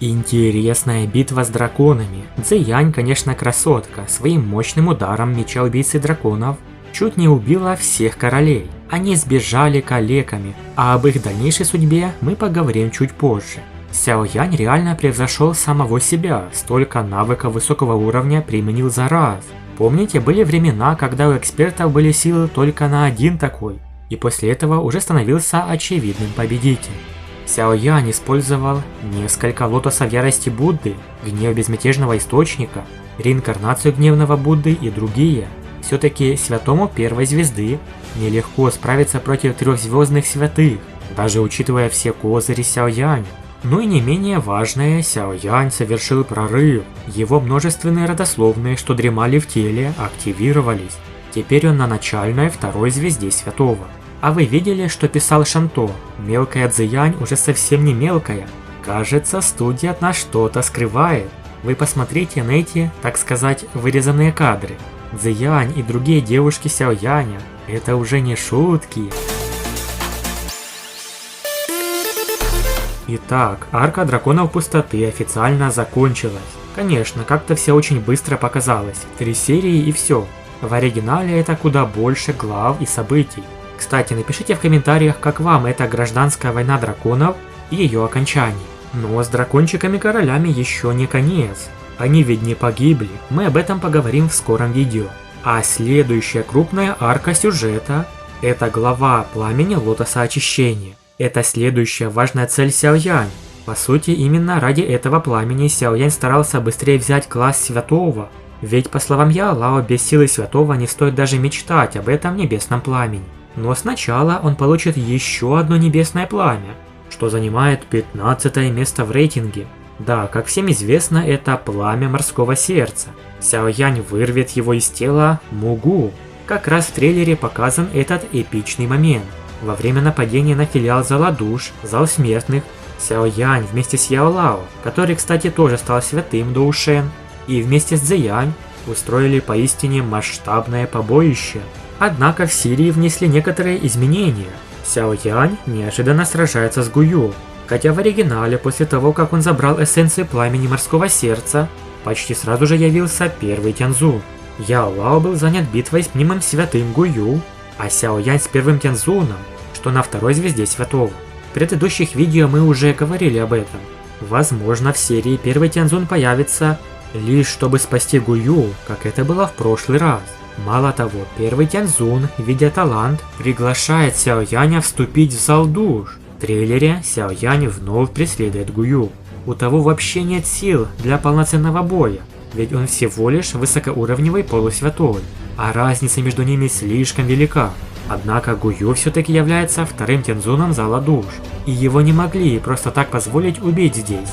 Интересная битва с драконами. Цзэянь, конечно, красотка, своим мощным ударом меча убийцы драконов чуть не убила всех королей. Они сбежали калеками, а об их дальнейшей судьбе мы поговорим чуть позже. Сяо Янь реально превзошел самого себя, столько навыков высокого уровня применил за раз. Помните, были времена, когда у экспертов были силы только на один такой, и после этого уже становился очевидным победителем. Сяо Янь использовал несколько лотосов ярости Будды, гнев безмятежного источника, реинкарнацию гневного Будды и другие. Все-таки святому первой звезды нелегко справиться против трехзвездных святых, даже учитывая все козыри Сяо Яня. Ну и не менее важное, Сяо Янь совершил прорыв. Его множественные родословные, что дремали в теле, активировались. Теперь он на начальной второй звезде святого. А вы видели, что писал Шанто? Мелкая Цзэянь уже совсем не мелкая. Кажется, студия от нас что-то скрывает. Вы посмотрите на эти, так сказать, вырезанные кадры. Цзэянь и другие девушки Сяо Яня – это уже не шутки. Итак, арка Драконов Пустоты официально закончилась. Конечно, как-то все очень быстро показалось. 3 серии и все. В оригинале это куда больше глав и событий. Кстати, напишите в комментариях, как вам эта гражданская война драконов и ее окончание. Но с дракончиками-королями еще не конец. Они ведь не погибли, мы об этом поговорим в скором видео. А следующая крупная арка сюжета – это глава Пламени Лотоса Очищения. Это следующая важная цель Сяо Янь. По сути, именно ради этого пламени Сяо Янь старался быстрее взять класс святого. Ведь, по словам Яо Лао, без силы святого не стоит даже мечтать об этом небесном пламени. Но сначала он получит еще одно небесное пламя, что занимает 15 место в рейтинге. Да, как всем известно, это пламя морского сердца. Сяо Янь вырвет его из тела Мугу. Как раз в трейлере показан этот эпичный момент. Во время нападения на филиал Зала Душ, Зал Смертных, Сяо Янь вместе с Яо Лао, который, кстати, тоже стал святым Доушен, и вместе с Цзэянь устроили поистине масштабное побоище. Однако в серии внесли некоторые изменения. Сяо Янь неожиданно сражается с Гую, хотя в оригинале после того, как он забрал эссенцию пламени морского сердца, почти сразу же явился первый Тяньзун. Яо Лао был занят битвой с мнимым святым Гую, а Сяо Янь с первым Тяньзуном, что на второй звезде святого. В предыдущих видео мы уже говорили об этом. Возможно, в серии первый Тяньзун появится лишь чтобы спасти Гую, как это было в прошлый раз. Мало того, первый Тяньзун, видя талант, приглашает Сяо Яня вступить в Зал Душ. В трейлере Сяо Янь вновь преследует Гую. У того вообще нет сил для полноценного боя, ведь он всего лишь высокоуровневый полусвятой, а разница между ними слишком велика. Однако Гую все-таки является вторым Тяньзуном Зала Душ, и его не могли просто так позволить убить здесь.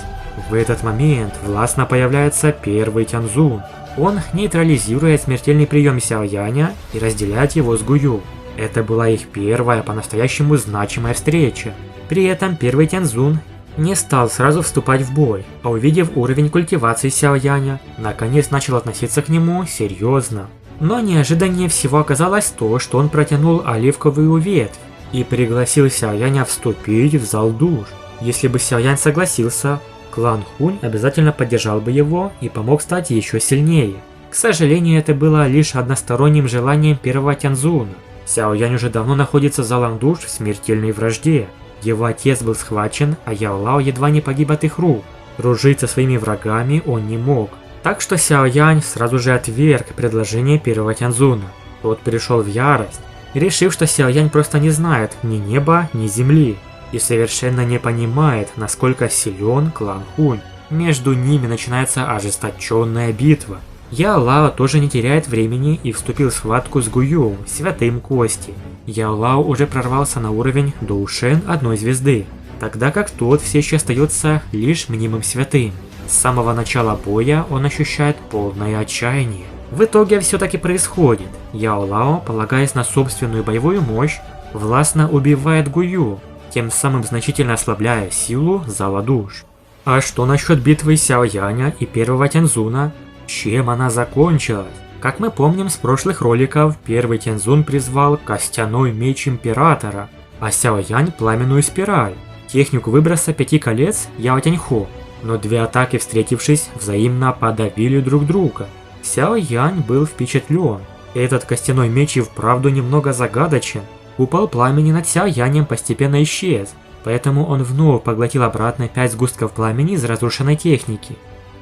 В этот момент властно появляется первый Тяньзун. Он нейтрализирует смертельный прием Сяо Яня и разделяет его с Гую. Это была их первая по-настоящему значимая встреча. При этом первый Тяньзун не стал сразу вступать в бой, а увидев уровень культивации Сяо Яня, наконец начал относиться к нему серьезно. Но неожиданнее всего оказалось то, что он протянул оливковую ветвь и пригласил Сяо Яня вступить в Зал Душ. Если бы Сяо Янь согласился, клан Хунь обязательно поддержал бы его и помог стать еще сильнее. К сожалению, это было лишь односторонним желанием первого Тяньзуна. Сяо Янь уже давно находится в Залом Душ в смертельной вражде. Его отец был схвачен, а Яо Лао едва не погиб от их рук. Дружить со своими врагами он не мог. Так что Сяо Янь сразу же отверг предложение первого Тяньзуна. Тот пришел в ярость, решив, что Сяо Янь просто не знает ни неба, ни земли, и совершенно не понимает, насколько силен клан Хунь. Между ними начинается ожесточенная битва. Яо Лао тоже не теряет времени и вступил в схватку с Гую, святым Кости. Яо Лао уже прорвался на уровень Доушен одной звезды, тогда как тот все еще остается лишь мнимым святым. С самого начала боя он ощущает полное отчаяние. В итоге все-таки происходит. Яо Лао, полагаясь на собственную боевую мощь, властно убивает Гую, тем самым значительно ослабляя силу Зала Душ. А что насчет битвы Сяо Яня и первого Тяньзуна? Чем она закончилась? Как мы помним с прошлых роликов, первый Тяньзун призвал костяной меч Императора, а Сяо Янь пламенную спираль, технику выброса 5 колец Яо Тяньхо. но две атаки, встретившись, взаимно подавили друг друга. Сяо Янь был впечатлен. Этот костяной меч и вправду немного загадочен. Купол пламени над Сяо Янем постепенно исчез, поэтому он вновь поглотил обратно 5 сгустков пламени из разрушенной техники.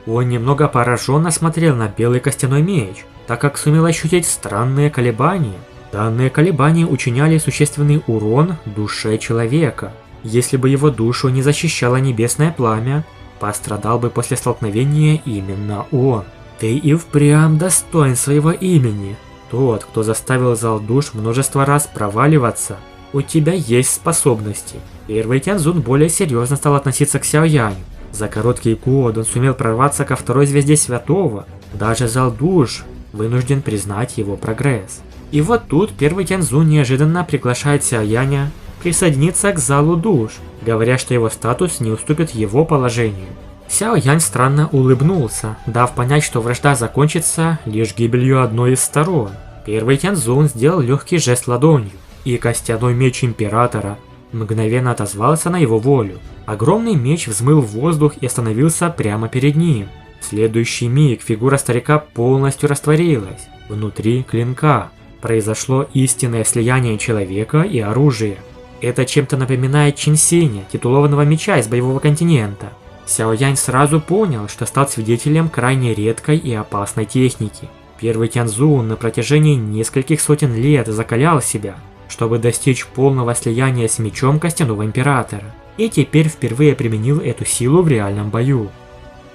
Он немного пораженно смотрел на белый костяной меч, так как сумел ощутить странные колебания. Данные колебания учиняли существенный урон душе человека. Если бы его душу не защищало небесное пламя, пострадал бы после столкновения именно он. Ты и впрямь достоин своего имени. Тот, кто заставил зал душ множество раз проваливаться. У тебя есть способности. Первый Тяньцзун более серьезно стал относиться к Сяо Яню. За короткий год он сумел прорваться ко второй звезде святого. Даже зал душ вынужден признать его прогресс. И вот тут первый Тяньцзун неожиданно приглашает Сяо Яня присоединиться к залу душ, говоря, что его статус не уступит его положению. Сяо Янь странно улыбнулся, дав понять, что вражда закончится лишь гибелью одной из сторон. Первый Тяньцзун сделал легкий жест ладонью, и костяной меч Императора мгновенно отозвался на его волю. Огромный меч взмыл в воздух и остановился прямо перед ним. В следующий миг фигура старика полностью растворилась внутри клинка. Произошло истинное слияние человека и оружия. Это чем-то напоминает Чин Синя, титулованного меча из боевого континента. Сяо Янь сразу понял, что стал свидетелем крайне редкой и опасной техники. Первый Тяньцзун на протяжении нескольких сотен лет закалял себя, чтобы достичь полного слияния с мечом Костяного Императора, и теперь впервые применил эту силу в реальном бою.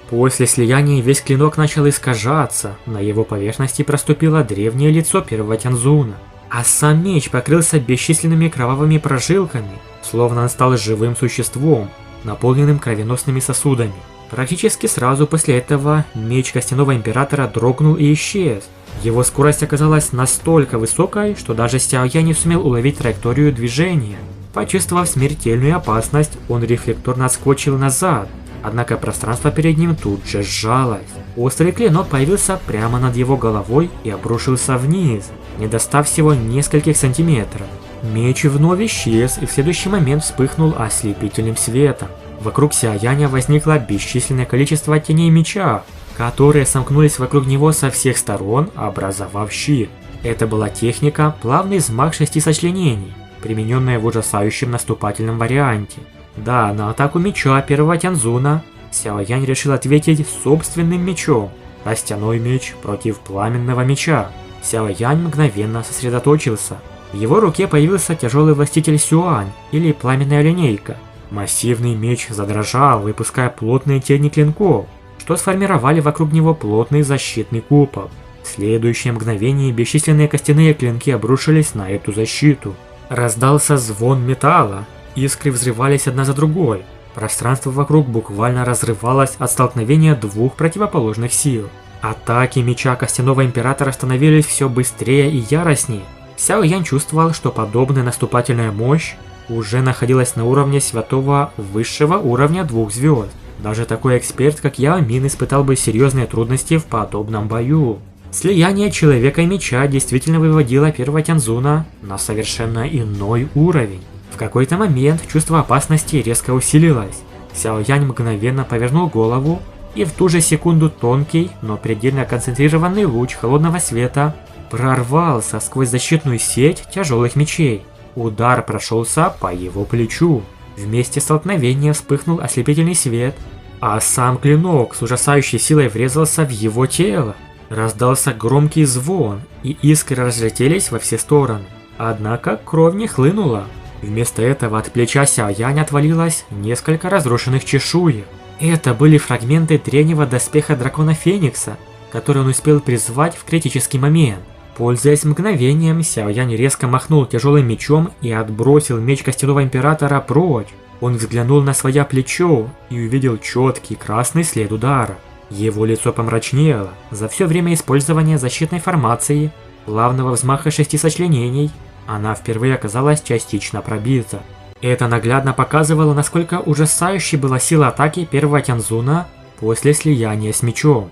После слияния весь клинок начал искажаться, на его поверхности проступило древнее лицо первого Тяньцзуна, а сам меч покрылся бесчисленными кровавыми прожилками, словно он стал живым существом, наполненным кровеносными сосудами. Практически сразу после этого меч Костяного Императора дрогнул и исчез. Его скорость оказалась настолько высокой, что даже Сяо Янь не сумел уловить траекторию движения. Почувствовав смертельную опасность, он рефлекторно отскочил назад, однако пространство перед ним тут же сжалось. Острый клинок появился прямо над его головой и обрушился вниз, не достав всего нескольких сантиметров. Меч вновь исчез и в следующий момент вспыхнул ослепительным светом. Вокруг Сяо Яня возникло бесчисленное количество теней меча, которые сомкнулись вокруг него со всех сторон, образовав щит. Это была техника «Плавный взмах 6 сочленений», примененная в ужасающем наступательном варианте. Да, на атаку меча первого Тяньцзуна Сяо Янь решил ответить собственным мечом. Костяной меч против пламенного меча. Сяо Янь мгновенно сосредоточился. В его руке появился тяжелый властитель Сюань, или пламенная линейка. Массивный меч задрожал, выпуская плотные тени клинков, что сформировали вокруг него плотный защитный купол. В следующее мгновение бесчисленные костяные клинки обрушились на эту защиту. Раздался звон металла, искры взрывались одна за другой. Пространство вокруг буквально разрывалось от столкновения двух противоположных сил. Атаки меча Костяного Императора становились все быстрее и яростнее. Сяо Янь чувствовал, что подобная наступательная мощь уже находилась на уровне святого высшего уровня 2 звезд. Даже такой эксперт, как Яо Мин, испытал бы серьезные трудности в подобном бою. Слияние человека и меча действительно выводило первого Тяньцзуна на совершенно иной уровень. В какой-то момент чувство опасности резко усилилось. Сяо Янь мгновенно повернул голову, и в ту же секунду тонкий, но предельно концентрированный луч холодного света прорвался сквозь защитную сеть тяжелых мечей. Удар прошелся по его плечу. В месте столкновения вспыхнул ослепительный свет, а сам клинок с ужасающей силой врезался в его тело. Раздался громкий звон, и искры разлетелись во все стороны. Однако кровь не хлынула. Вместо этого от плеча Сяо Яня отвалилось несколько разрушенных чешуек. Это были фрагменты древнего доспеха дракона Феникса, который он успел призвать в критический момент. Пользуясь мгновением, Сяо Янь резко махнул тяжелым мечом и отбросил меч Костяного Императора прочь. Он взглянул на свое плечо и увидел четкий красный след удара. Его лицо помрачнело. За все время использования защитной формации, плавного взмаха 6 сочленений, она впервые оказалась частично пробита. Это наглядно показывало, насколько ужасающей была сила атаки первого Тяньцзуна после слияния с мечом.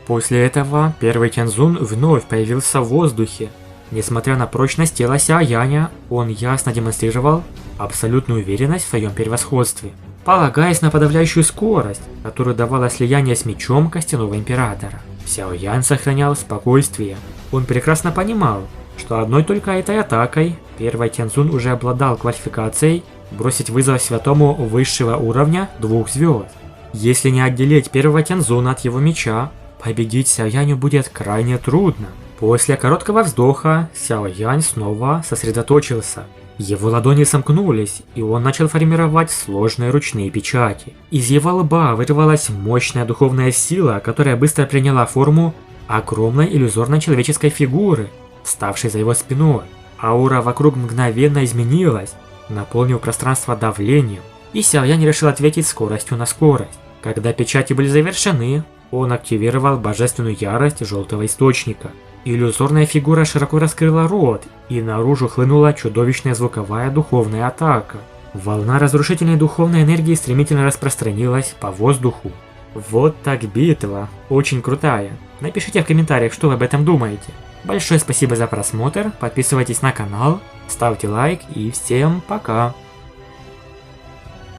После этого первый Тяньцзун вновь появился в воздухе. Несмотря на прочность тела Сяо Яня, он ясно демонстрировал абсолютную уверенность в своем превосходстве. полагаясь на подавляющую скорость, которую давало слияние с мечом Костяного Императора. Сяо Ян сохранял спокойствие. Он прекрасно понимал, что одной только этой атакой первый Тяньцзун уже обладал квалификацией бросить вызов святому высшего уровня 2 звезд. Если не отделить первого Тяньцзуна от его меча, победить Сяо Яню будет крайне трудно. После короткого вздоха Сяо Янь снова сосредоточился. Его ладони сомкнулись, и он начал формировать сложные ручные печати. Из его лба вырвалась мощная духовная сила, которая быстро приняла форму огромной иллюзорной человеческой фигуры, ставшей за его спиной. Аура вокруг мгновенно изменилась, наполнив пространство давлением, и Сяо Янь решил ответить скоростью на скорость. Когда печати были завершены, он активировал божественную ярость желтого источника. Иллюзорная фигура широко раскрыла рот, и наружу хлынула чудовищная звуковая духовная атака. Волна разрушительной духовной энергии стремительно распространилась по воздуху. Вот так битва. Очень крутая. Напишите в комментариях, что вы об этом думаете. Большое спасибо за просмотр, подписывайтесь на канал, ставьте лайк и всем пока.